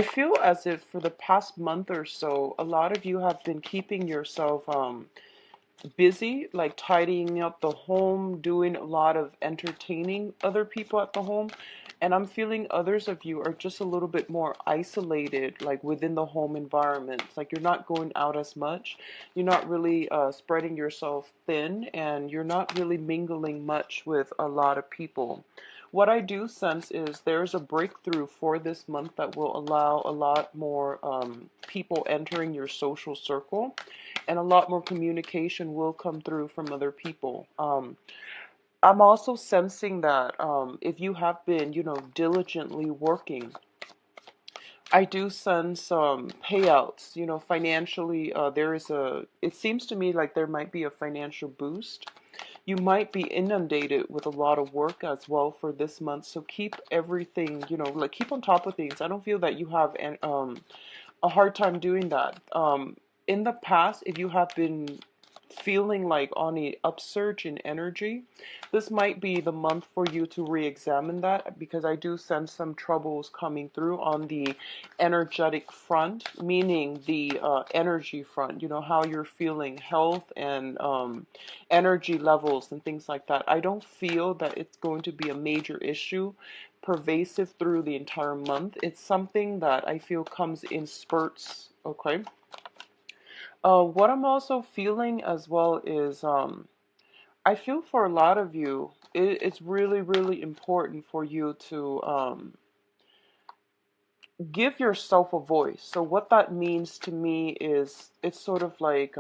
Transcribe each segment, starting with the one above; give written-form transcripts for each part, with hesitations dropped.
I feel as if for the past month or so, a lot of you have been keeping yourself busy, like tidying up the home, doing a lot of entertaining other people at the home. And I'm feeling others of you are just a little bit more isolated, like within the home environment. It's like you're not going out as much. You're not really spreading yourself thin, and you're not really mingling much with a lot of people. What I do sense is there's a breakthrough for this month that will allow a lot more people entering your social circle, and a lot more communication will come through from other people. I'm also sensing that if you have been, diligently working, I do sense payouts, financially. It seems to me like there might be a financial boost. You might be inundated with a lot of work as well for this month. So keep everything, like keep on top of things. I don't feel that you have a hard time doing that. In the past, if you have been feeling like on a upsurge in energy, this might be the month for you to re-examine that, because I do sense some troubles coming through on the energetic front, meaning the energy front, how you're feeling, health and energy levels and things like that. I don't feel that it's going to be a major issue pervasive through the entire month. It's something that I feel comes in spurts, okay? What I'm also feeling as well is I feel for a lot of you, it's really, really important for you to give yourself a voice. So what that means to me is it's sort of like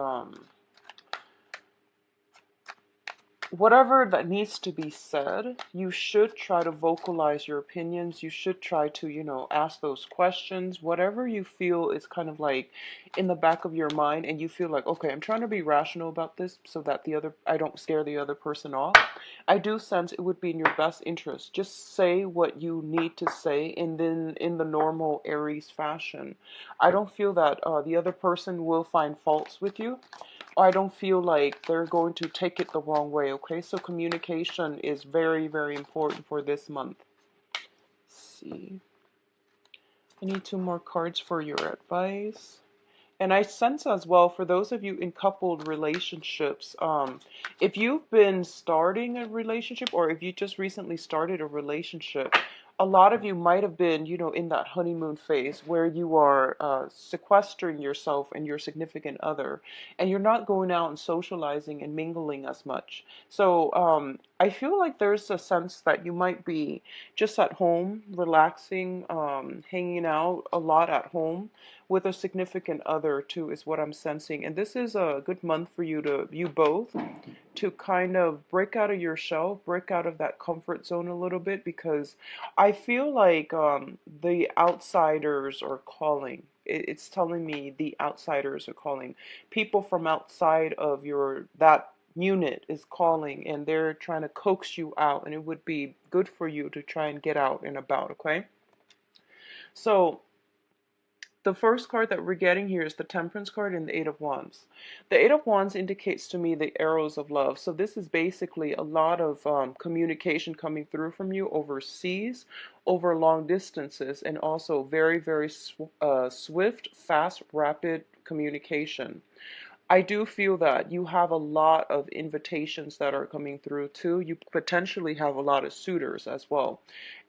whatever that needs to be said, you should try to vocalize your opinions. You should try to, ask those questions. Whatever you feel is kind of like in the back of your mind, and you feel like, okay, I'm trying to be rational about this so that I don't scare the other person off. I do sense it would be in your best interest. Just say what you need to say, and then in the normal Aries fashion. I don't feel that the other person will find faults with you. I don't feel like they're going to take it the wrong way, okay? So communication is very, very important for this month. Let's see. I need two more cards for your advice. And I sense as well, for those of you in coupled relationships, if you've been starting a relationship, or if you just recently started a relationship, a lot of you might have been, in that honeymoon phase where you are sequestering yourself and your significant other, and you're not going out and socializing and mingling as much. So I feel like there's a sense that you might be just at home, relaxing, hanging out a lot at home with a significant other too, is what I'm sensing. And this is a good month for you both to kind of break out of your shell, break out of that comfort zone a little bit, because I feel like the outsiders are calling. It's telling me the outsiders are calling. People from outside of that unit is calling, and they're trying to coax you out, and it would be good for you to try and get out and about, okay? So the first card that we're getting here is the Temperance card and the Eight of Wands. The Eight of Wands indicates to me the arrows of love. So this is basically a lot of communication coming through from you overseas, over long distances, and also very, very swift, fast, rapid communication. I do feel that you have a lot of invitations that are coming through too. You potentially have a lot of suitors as well.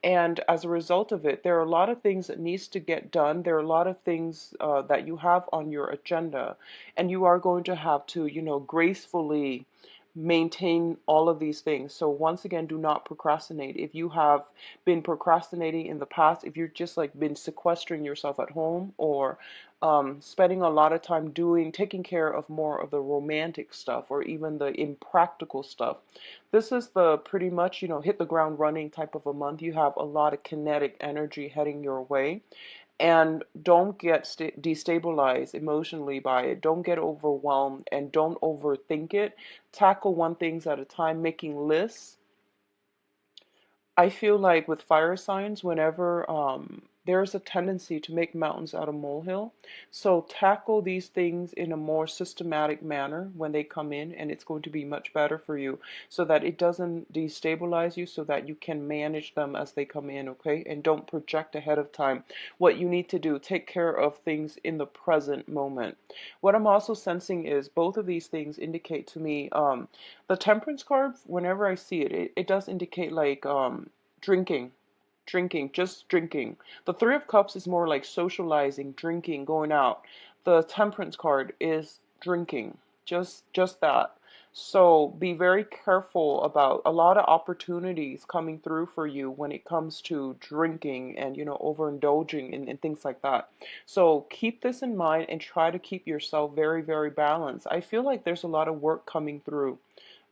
And as a result of it, there are a lot of things that needs to get done. There are a lot of things that you have on your agenda, and you are going to have to, gracefully maintain all of these things. So once again, do not procrastinate. If you have been procrastinating in the past, if you've just like been sequestering yourself at home, or spending a lot of time taking care of more of the romantic stuff, or even the impractical stuff, this is the pretty much, hit the ground running type of a month. You have a lot of kinetic energy heading your way. And don't get destabilized emotionally by it. Don't get overwhelmed, and don't overthink it. Tackle one things at a time, making lists. I feel like with fire signs, whenever there's a tendency to make mountains out of molehill. So tackle these things in a more systematic manner when they come in, and it's going to be much better for you so that it doesn't destabilize you, so that you can manage them as they come in, okay? And don't project ahead of time what you need to do. Take care of things in the present moment. What I'm also sensing is both of these things indicate to me, the temperance card, whenever I see it, it does indicate like drinking, just drinking. The Three of Cups is more like socializing, drinking, going out. The Temperance card is drinking, just that. So be very careful about a lot of opportunities coming through for you when it comes to drinking and, overindulging and things like that. So keep this in mind and try to keep yourself very, very balanced. I feel like there's a lot of work coming through.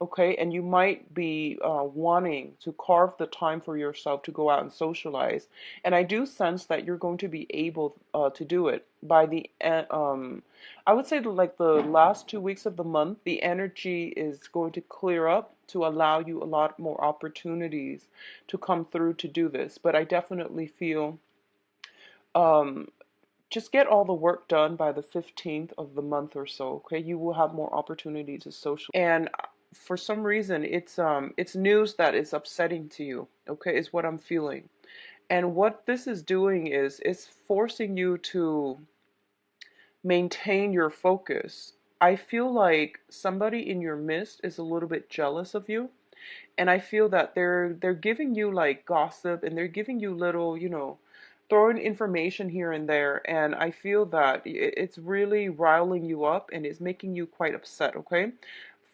Okay, and you might be wanting to carve the time for yourself to go out and socialize. And I do sense that you're going to be able to do it by I would say like the last 2 weeks of the month, the energy is going to clear up to allow you a lot more opportunities to come through to do this. But I definitely feel um, just get all the work done by the 15th of the month or so, okay? You will have more opportunity to social. And for some reason, it's news that is upsetting to you, okay? Is what I'm feeling. And what this is doing is it's forcing you to maintain your focus. I feel like somebody in your midst is a little bit jealous of you, and I feel that they're giving you like gossip, and they're giving you little, throwing information here and there, and I feel that it's really riling you up and it's making you quite upset, okay?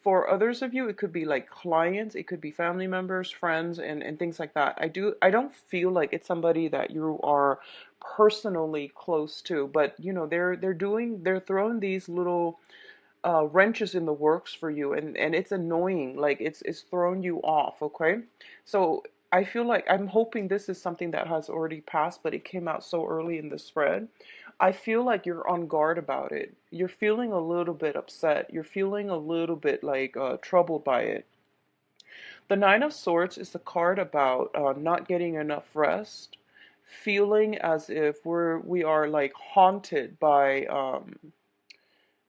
For others of you, it could be like clients, it could be family members, friends, and things like that. I don't feel like it's somebody that you are personally close to, but they're throwing these little wrenches in the works for you, and it's annoying, like it's throwing you off, okay? So I feel like I'm hoping this is something that has already passed, but it came out so early in the spread. I feel like you're on guard about it. You're feeling a little bit upset. You're feeling a little bit like troubled by it. The Nine of Swords is a card about not getting enough rest, feeling as if we are like haunted by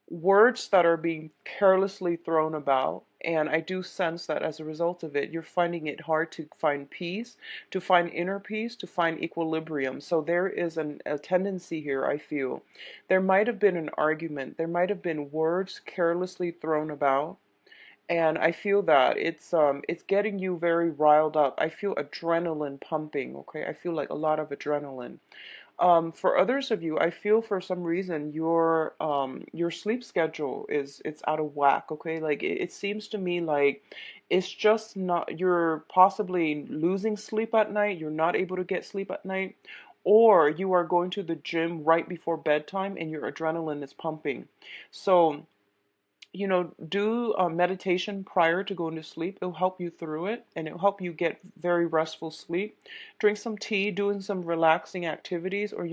words that are being carelessly thrown about. And I do sense that as a result of it, you're finding it hard to find peace, to find inner peace, to find equilibrium. So there is a tendency here, I feel. There might have been an argument, there might have been words carelessly thrown about. And I feel that it's getting you very riled up. I feel adrenaline pumping, okay? I feel like a lot of adrenaline. For others of you, I feel for some reason your sleep schedule is it's out of whack, okay? Like it seems to me like it's just not, you're possibly losing sleep at night, you're not able to get sleep at night, or you are going to the gym right before bedtime and your adrenaline is pumping. So do meditation prior to going to sleep. It'll help you through it, and it'll help you get very restful sleep. Drink some tea, doing some relaxing activities, or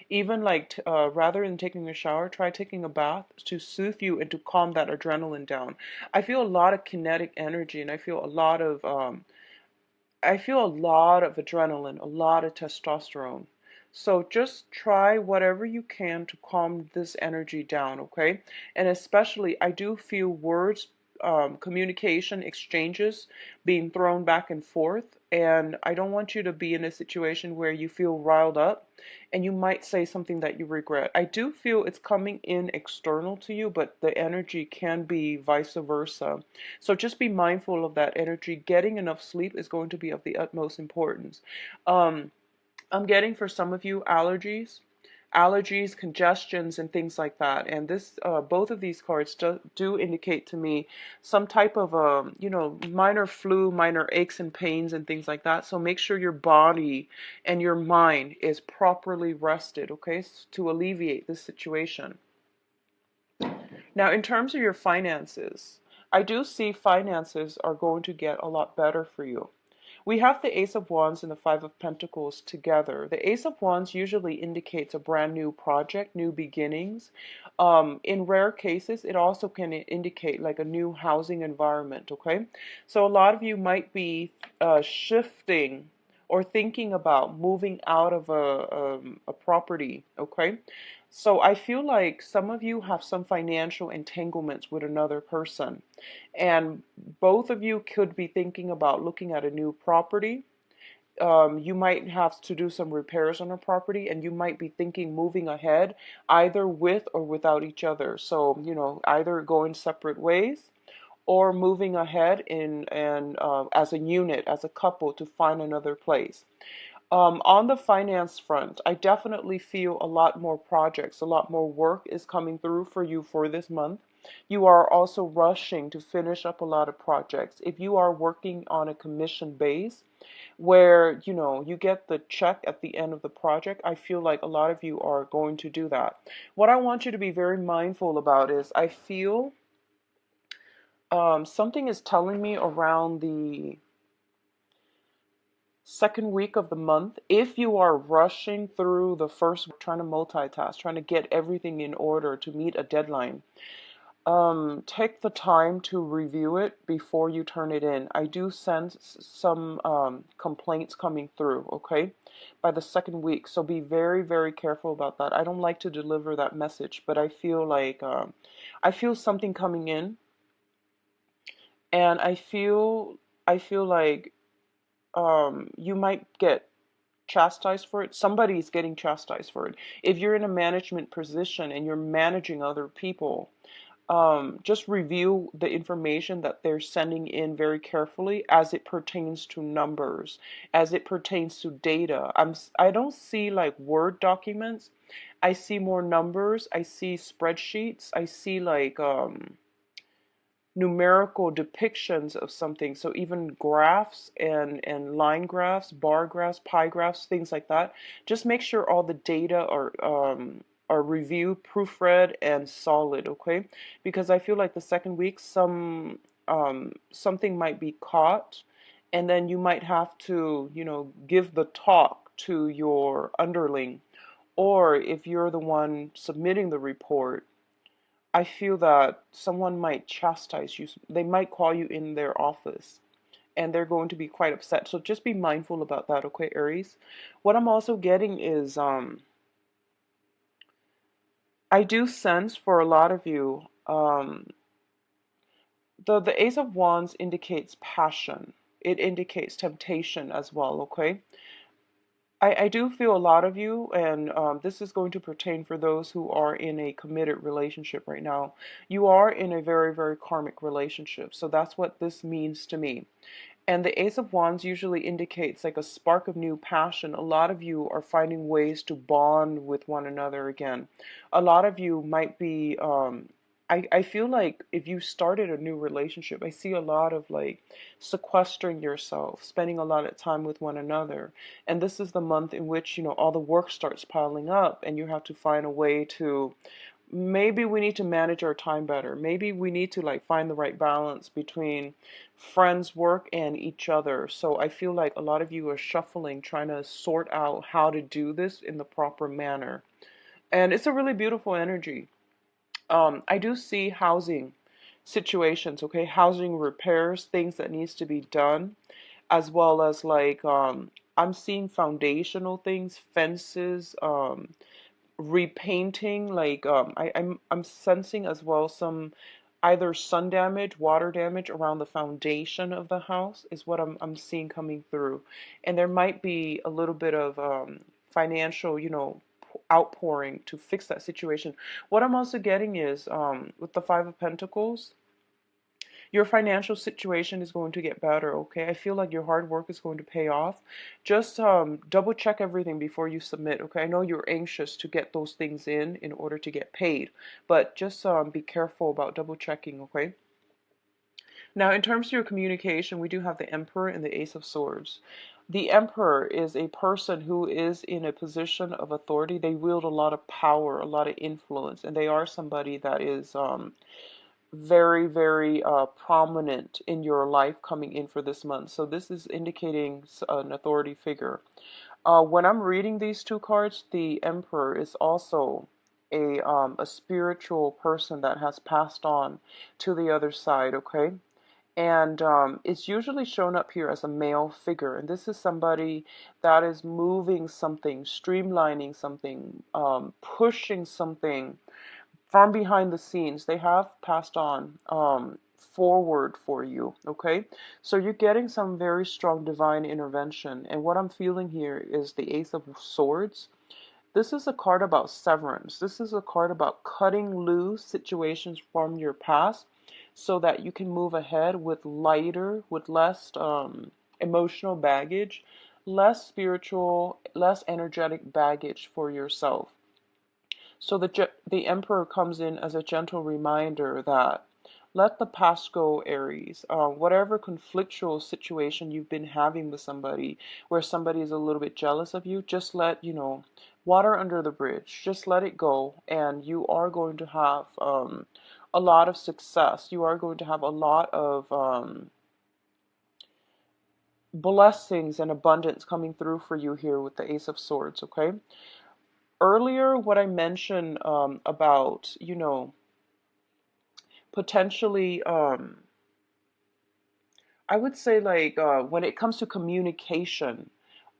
even like rather than taking a shower, try taking a bath to soothe you and to calm that adrenaline down. I feel a lot of kinetic energy, and I feel a lot of adrenaline, a lot of testosterone. So just try whatever you can to calm this energy down, okay? And especially, I do feel words, communication, exchanges being thrown back and forth. And I don't want you to be in a situation where you feel riled up and you might say something that you regret. I do feel it's coming in external to you, but the energy can be vice versa. So just be mindful of that energy. Getting enough sleep is going to be of the utmost importance. Um, I'm getting for some of you allergies, congestions, and things like that. And both of these cards do indicate to me some type of, minor flu, minor aches and pains and things like that. So make sure your body and your mind is properly rested, okay, to alleviate this situation. Now, in terms of your finances, I do see finances are going to get a lot better for you. We have the Ace of Wands and the Five of Pentacles together. The Ace of Wands usually indicates a brand new project, new beginnings. In rare cases, it also can indicate like a new housing environment, okay? So a lot of you might be shifting or thinking about moving out of a property, okay? So I feel like some of you have some financial entanglements with another person, and both of you could be thinking about looking at a new property. You might have to do some repairs on a property, and you might be thinking moving ahead either with or without each other. So, either going separate ways or moving ahead in and as a unit, as a couple, to find another place. On the finance front, I definitely feel a lot more projects, a lot more work is coming through for you for this month. You are also rushing to finish up a lot of projects. If you are working on a commission base where, you get the check at the end of the project, I feel like a lot of you are going to do that. What I want you to be very mindful about is I feel something is telling me around the second week of the month, if you are rushing through the first, trying to multitask, trying to get everything in order to meet a deadline, take the time to review it before you turn it in. I do sense some complaints coming through, okay, by the second week. So be very, very careful about that. I don't like to deliver that message, but I feel like I feel something coming in, and I feel like you might get chastised for it. Somebody's getting chastised for it. If you're in a management position and you're managing other people, just review the information that they're sending in very carefully as it pertains to numbers, as it pertains to data. I don't see like Word documents. I see more numbers. I see spreadsheets. I see like numerical depictions of something. So even graphs and line graphs, bar graphs, pie graphs, things like that. Just make sure all the data are reviewed, proofread, and solid. Okay, because I feel like the second week something might be caught, and then you might have to give the talk to your underling, or if you're the one submitting the report, I feel that someone might chastise you. They might call you in their office and they're going to be quite upset. So just be mindful about that, okay, Aries? What I'm also getting is I do sense for a lot of you, the Ace of Wands indicates passion. It indicates temptation as well, okay? I do feel a lot of you, and this is going to pertain for those who are in a committed relationship right now. You are in a very, very karmic relationship. So that's what this means to me. And the Ace of Wands usually indicates like a spark of new passion. A lot of you are finding ways to bond with one another again. A lot of you might be, I feel like if you started a new relationship, I see a lot of like sequestering yourself, spending a lot of time with one another. And this is the month in which, all the work starts piling up and you have to find a way to, maybe we need to manage our time better. Maybe we need to like find the right balance between friends, work, and each other. So I feel like a lot of you are shuffling, trying to sort out how to do this in the proper manner. And it's a really beautiful energy. I do see housing situations, okay, housing repairs, things that needs to be done, as well as like I'm seeing foundational things, fences, repainting, like I'm sensing as well some either sun damage, water damage around the foundation of the house is what I'm seeing coming through. And there might be a little bit of financial, outpouring to fix that situation. What I'm also getting is with the Five of Pentacles, your financial situation is going to get better, okay? I feel like your hard work is going to pay off. Just double check everything before you submit, okay? I know you're anxious to get those things in order to get paid, but just be careful about double checking, okay? Now, in terms of your communication, we do have the Emperor and the Ace of Swords. The Emperor is a person who is in a position of authority. They wield a lot of power, a lot of influence, and they are somebody that is very, very prominent in your life coming in for this month. So this is indicating an authority figure. When I'm reading these two cards, the Emperor is also a spiritual person that has passed on to the other side, okay? And it's usually shown up here as a male figure. And this is somebody that is moving something, streamlining something, pushing something from behind the scenes. They have passed on forward for you, okay? So you're getting some very strong divine intervention. And what I'm feeling here is the Ace of Swords. This is a card about severance. This is a card about cutting loose situations from your past so that you can move ahead with lighter, with less emotional baggage, less spiritual, less energetic baggage for yourself. So the Emperor comes in as a gentle reminder that let the past go, Aries. Whatever conflictual situation you've been having with somebody, where somebody is a little bit jealous of you, just let, water under the bridge. Just let it go, and you are going to have a lot of success. You are going to have a lot of blessings and abundance coming through for you here with the Ace of Swords, okay? Earlier, what I mentioned about, potentially, I would say like when it comes to communication,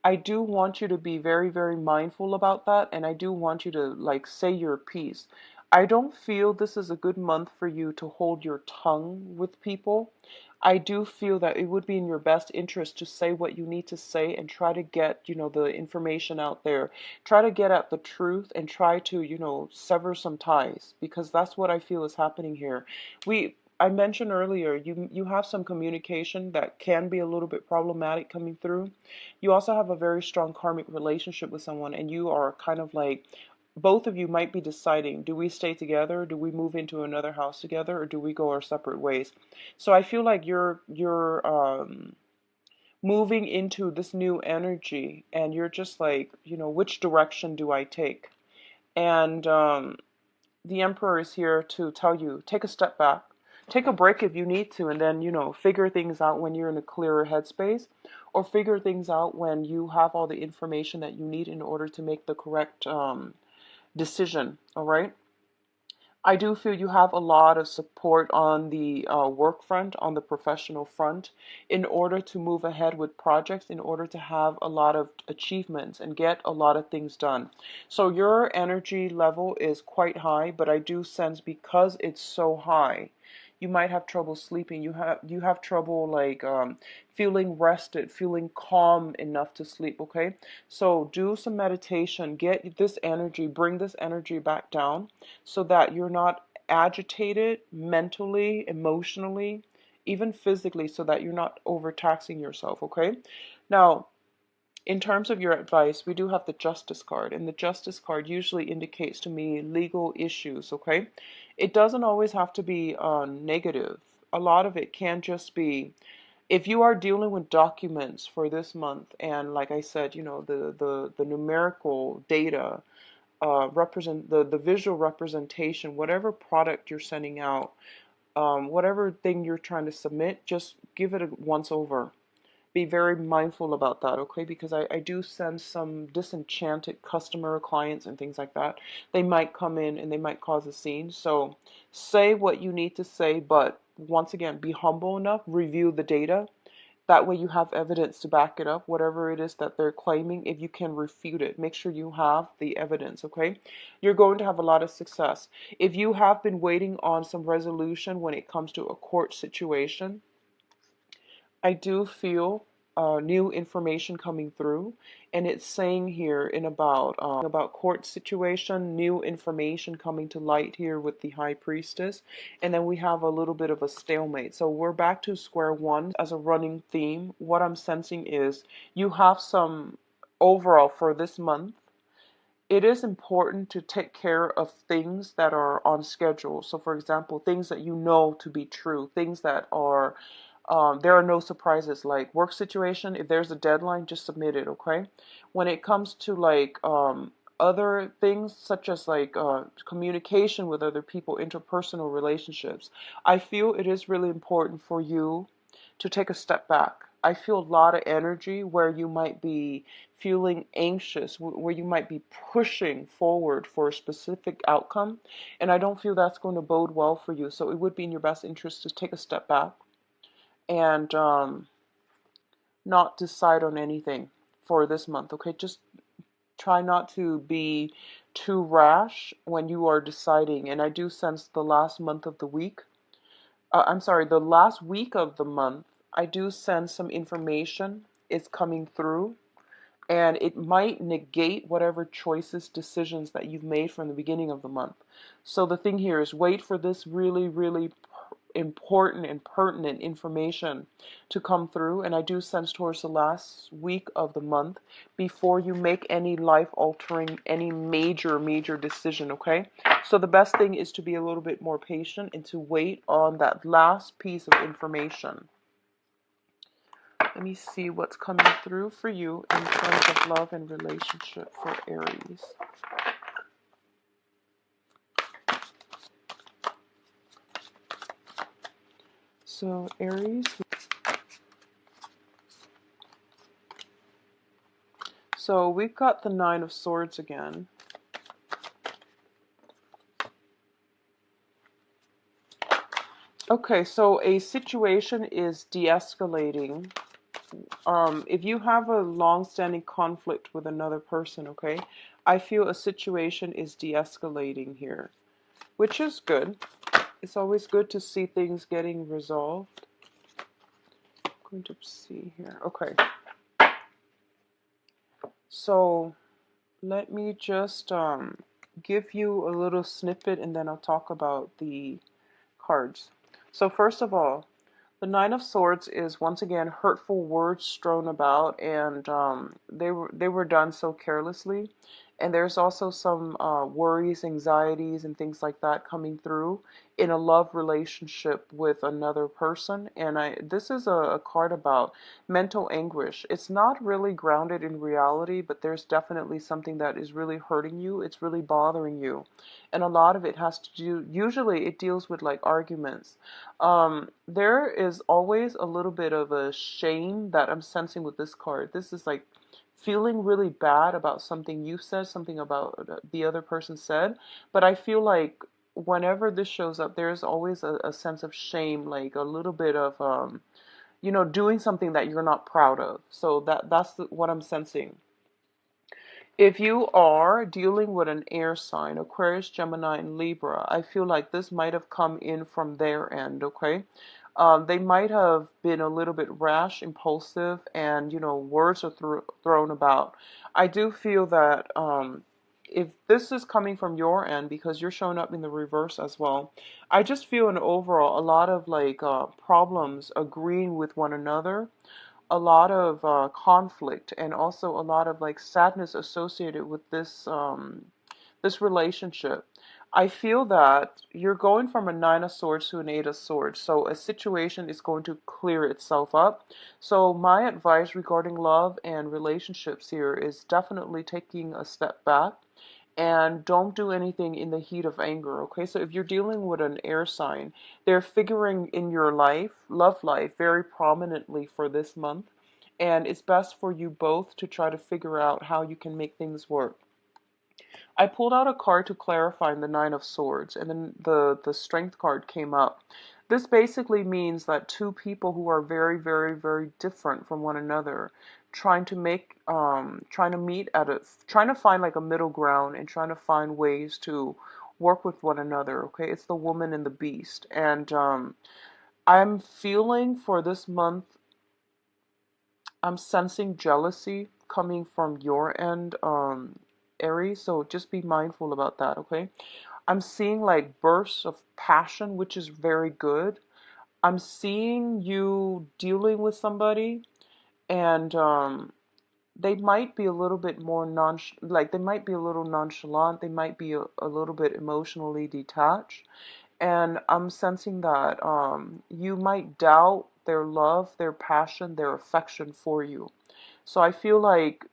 I do want you to be very, very mindful about that. And I do want you to like say your piece. I don't feel this is a good month for you to hold your tongue with people. I do feel that it would be in your best interest to say what you need to say and try to get, the information out there. Try to get at the truth and try to, sever some ties, because that's what I feel is happening here. I mentioned earlier, you have some communication that can be a little bit problematic coming through. You also have a very strong karmic relationship with someone, and you are kind of like, both of you might be deciding, do we stay together, do we move into another house together, or do we go our separate ways? So I feel like you're moving into this new energy, and you're just like, which direction do I take? And the Emperor is here to tell you, take a step back, take a break if you need to, and then, figure things out when you're in a clearer headspace, or figure things out when you have all the information that you need in order to make the correct decision, all right? I do feel you have a lot of support on the work front, on the professional front, in order to move ahead with projects, in order to have a lot of achievements and get a lot of things done. So your energy level is quite high, but I do sense because it's so high, you might have trouble sleeping. You have trouble like feeling rested, feeling calm enough to sleep, okay? So do some meditation, get this energy, bring this energy back down so that you're not agitated mentally, emotionally, even physically, so that you're not overtaxing yourself, okay? Now, in terms of your advice, we do have the Justice card, and the Justice card usually indicates to me legal issues, okay? It doesn't always have to be negative. A lot of it can just be, if you are dealing with documents for this month, and like I said, the numerical data represent the visual representation, whatever product you're sending out, whatever thing you're trying to submit, just give it a once over. Be very mindful about that, okay? Because I do sense some disenchanted customer clients and things like that. They might come in and they might cause a scene. So say what you need to say, but once again, be humble enough, review the data. That way you have evidence to back it up, whatever it is that they're claiming. If you can refute it, make sure you have the evidence, okay? You're going to have a lot of success. If you have been waiting on some resolution when it comes to a court situation, I do feel new information coming through, and it's saying here in about court situation, new information coming to light here with the High Priestess, and then we have a little bit of a stalemate. So we're back to square one as a running theme. What I'm sensing is you have some overall for this month. It is important to take care of things that are on schedule. So, for example, things that you know to be true, things that are, there are no surprises, like work situation. If there's a deadline, just submit it, okay? When it comes to like other things, such as like communication with other people, interpersonal relationships, I feel it is really important for you to take a step back. I feel a lot of energy where you might be feeling anxious, where you might be pushing forward for a specific outcome. And I don't feel that's going to bode well for you. So it would be in your best interest to take a step back, and not decide on anything for this month, okay? Just try not to be too rash when you are deciding. And I do sense the last month of the week, I'm sorry, the last week of the month, I do sense some information is coming through, and it might negate whatever choices, decisions that you've made from the beginning of the month. So the thing here is wait for this really, really important and pertinent information to come through. And I do sense towards the last week of the month before you make any life altering, any major decision, okay? So the best thing is to be a little bit more patient and to wait on that last piece of information. Let me see what's coming through for you in terms of love and relationship for Aries. So Aries. So we've got the Nine of Swords again. Okay, so a situation is de-escalating. If you have a long-standing conflict with another person, okay, I feel a situation is de-escalating here, which is good. It's always good to see things getting resolved. I'm going to see here. Okay. So let me just give you a little snippet and then I'll talk about the cards. So first of all, the Nine of Swords is once again hurtful words strewn about, and they were done so carelessly. And there's also some worries, anxieties, and things like that coming through in a love relationship with another person. And this is a card about mental anguish. It's not really grounded in reality, but there's definitely something that is really hurting you. It's really bothering you, and a lot of it has to do. Usually, it deals with like arguments. There is always a little bit of a shame that I'm sensing with this card. This is like feeling really bad about something you said, something about the other person said. But I feel like whenever this shows up, there's always a sense of shame, like a little bit of, doing something that you're not proud of. So that's what I'm sensing. If you are dealing with an air sign, Aquarius, Gemini, and Libra, I feel like this might have come in from their end, okay? They might have been a little bit rash, impulsive, and, words are thrown about. I do feel that if this is coming from your end, because you're showing up in the reverse as well, I just feel in overall a lot of like problems agreeing with one another, a lot of conflict, and also a lot of like sadness associated with this relationship. I feel that you're going from a Nine of Swords to an Eight of Swords, so a situation is going to clear itself up. So my advice regarding love and relationships here is definitely taking a step back and don't do anything in the heat of anger, okay? So if you're dealing with an air sign, they're figuring in your life, love life, very prominently for this month. And it's best for you both to try to figure out how you can make things work. I pulled out a card to clarify in the Nine of Swords, and then the Strength card came up. This basically means that two people who are very, very, very different from one another, trying to meet at trying to find like a middle ground and trying to find ways to work with one another. Okay, it's the woman and the beast, and I'm feeling for this month, I'm sensing jealousy coming from your end, Aries, so just be mindful about that, okay? I'm seeing like bursts of passion, which is very good. I'm seeing you dealing with somebody, and they might be a little bit more like they might be a little nonchalant, they might be a little bit emotionally detached. And I'm sensing that you might doubt their love, their passion, their affection for you. So I feel like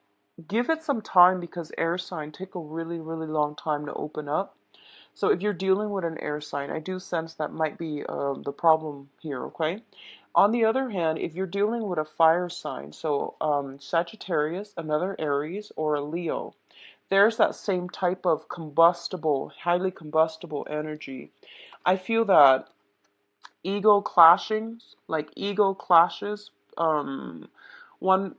give it some time, because air sign take a really, really long time to open up. So if you're dealing with an air sign, I do sense that might be the problem here, okay? On the other hand, if you're dealing with a fire sign, so Sagittarius, another Aries, or a Leo, there's that same type of combustible, highly combustible energy. I feel that ego clashings, like ego clashes. One,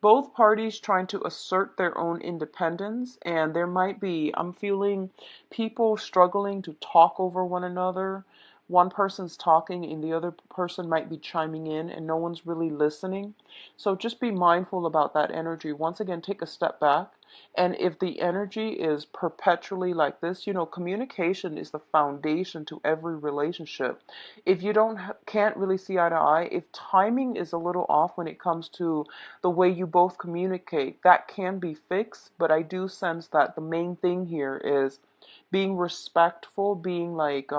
both parties trying to assert their own independence, and there might be, I'm feeling people struggling to talk over one another. One person's talking and the other person might be chiming in and no one's really listening. So just be mindful about that energy. Once again, take a step back. And if the energy is perpetually like this, communication is the foundation to every relationship. If you can't really see eye to eye, if timing is a little off when it comes to the way you both communicate, that can be fixed. But I do sense that the main thing here is being respectful, being like,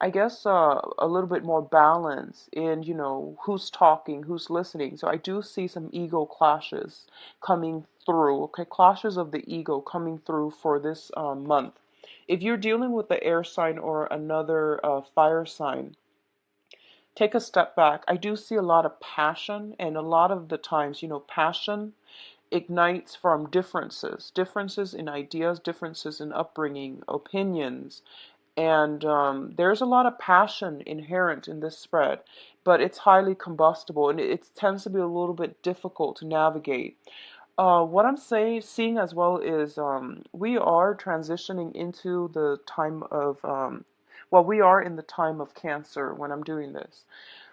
I guess a little bit more balance in, who's talking, who's listening. So I do see some ego clashes coming through, okay? Clashes of the ego coming through for this month. If you're dealing with the air sign or another fire sign, take a step back. I do see a lot of passion, and a lot of the times, passion ignites from differences in ideas, differences in upbringing, opinions, and there's a lot of passion inherent in this spread, but it's highly combustible and it tends to be a little bit difficult to navigate. What I'm seeing as well is we are transitioning into the time of, well, we are in the time of Cancer when I'm doing this.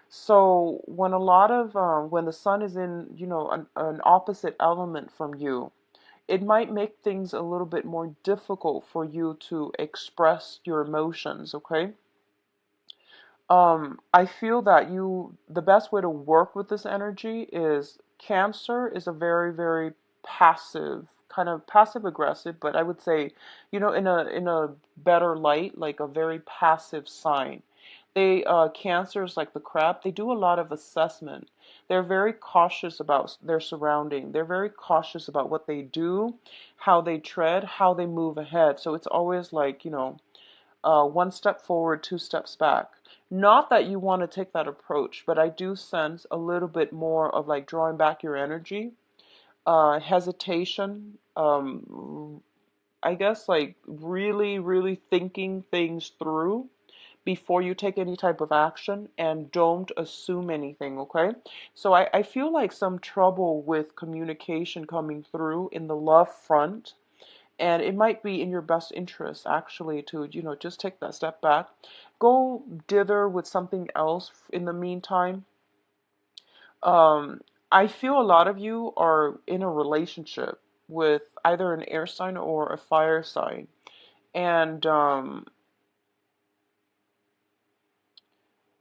So when the sun is in, an opposite element from you, it might make things a little bit more difficult for you to express your emotions, okay? I feel that the best way to work with this energy is Cancer is a very, very passive, kind of passive aggressive, but I would say, in a better light, like a very passive sign. Cancer is like the crab. They do a lot of assessment. They're very cautious about their surrounding. They're very cautious about what they do, how they tread, how they move ahead. So it's always like, one step forward, two steps back. Not that you want to take that approach, but I do sense a little bit more of like drawing back your energy, hesitation, I guess like really, really thinking things through before you take any type of action, and don't assume anything, okay? So I feel like some trouble with communication coming through in the love front, and it might be in your best interest actually to, just take that step back. Go dither with something else in the meantime. Um, I feel a lot of you are in a relationship with either an air sign or a fire sign. And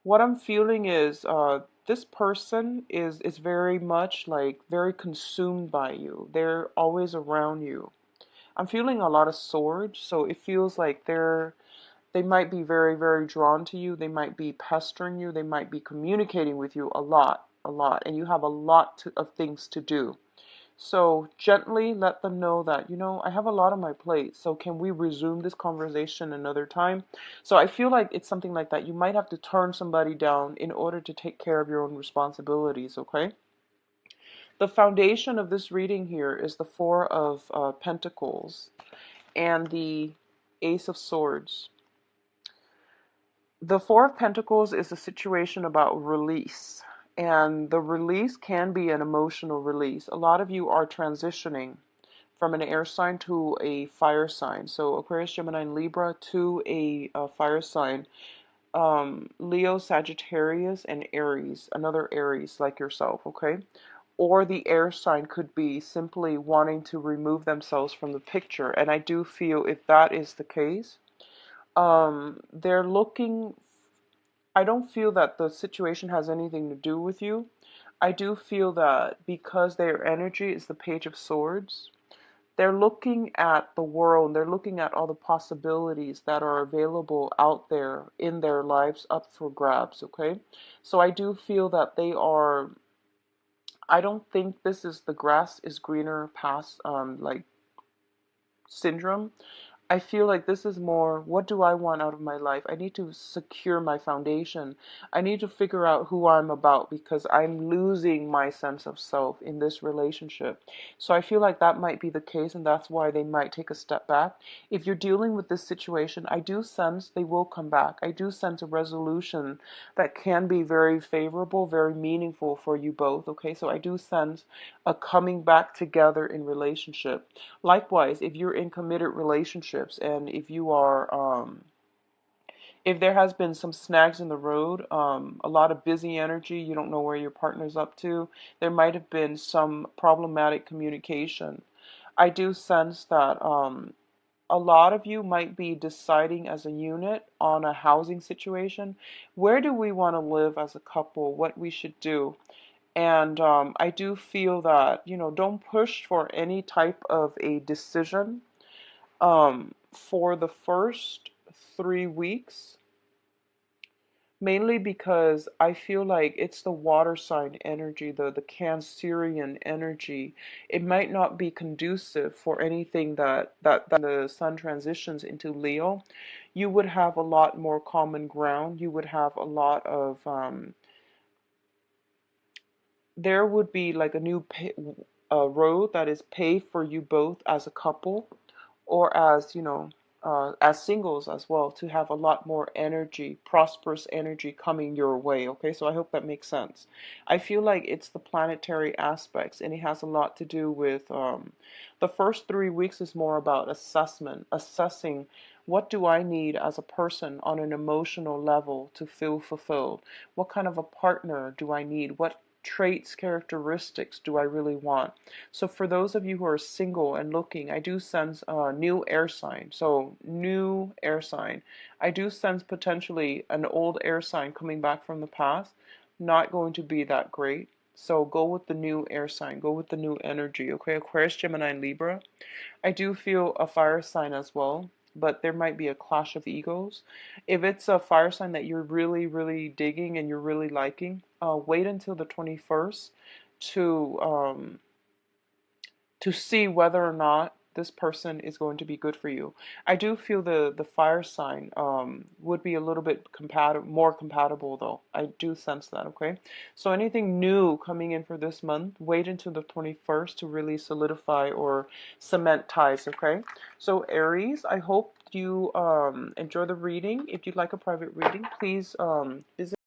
what I'm feeling is this person is very much like very consumed by you. They're always around you. I'm feeling a lot of swords, so it feels like they might be very, very drawn to you. They might be pestering you. They might be communicating with you a lot, and you have a lot of things to do. So gently let them know that, I have a lot on my plate. So can we resume this conversation another time? So I feel like it's something like that. You might have to turn somebody down in order to take care of your own responsibilities, okay? The foundation of this reading here is the Four of Pentacles and the Ace of Swords. The Four of Pentacles is a situation about release, and the release can be an emotional release. A lot of you are transitioning from an air sign to a fire sign. So Aquarius, Gemini, and Libra to a fire sign. Leo, Sagittarius, and Aries, another Aries like yourself, okay? Or the air sign could be simply wanting to remove themselves from the picture. And I do feel if that is the case, they're looking, I don't feel that the situation has anything to do with you. I do feel that because their energy is the Page of Swords, they're looking at the world, they're looking at all the possibilities that are available out there in their lives up for grabs, okay? So I do feel that I don't think this is the grass is greener past like syndrome. I feel like this is more, what do I want out of my life? I need to secure my foundation. I need to figure out who I'm about because I'm losing my sense of self in this relationship. So I feel like that might be the case, and that's why they might take a step back. If you're dealing with this situation, I do sense they will come back. I do sense a resolution that can be very favorable, very meaningful for you both. Okay, so I do sense a coming back together in relationship. Likewise, if you're in committed relationships and if you are, if there has been some snags in the road, a lot of busy energy, you don't know where your partner's up to, there might have been some problematic communication. I do sense that a lot of you might be deciding as a unit on a housing situation. Where do we want to live as a couple? What we should do? And I do feel that, don't push for any type of a decision for the first 3 weeks, mainly because I feel like it's the water sign energy, the Cancerian energy. It might not be conducive for anything that the sun transitions into Leo. You would have a lot more common ground. You would have a lot of there would be like a road that is paved for you both as a couple or as, as singles as well, to have a lot more energy, prosperous energy coming your way. Okay, so I hope that makes sense. I feel like it's the planetary aspects, and it has a lot to do with the first 3 weeks is more about assessing what do I need as a person on an emotional level to feel fulfilled? What kind of a partner do I need? What traits, characteristics do I really want? So for those of you who are single and looking, I do sense a new air sign. So new air sign. I do sense potentially an old air sign coming back from the past. Not going to be that great. So go with the new air sign. Go with the new energy. Okay, Aquarius, Gemini, and Libra. I do feel a fire sign as well, but there might be a clash of egos. If it's a fire sign that you're really, really digging and you're really liking, wait until the 21st to um, to see whether or not this person is going to be good for you. I do feel the fire sign would be a little bit more compatible though. I do sense that, okay? So anything new coming in for this month, wait until the 21st to really solidify or cement ties, okay? So Aries, I hope you enjoy the reading. If you'd like a private reading, please visit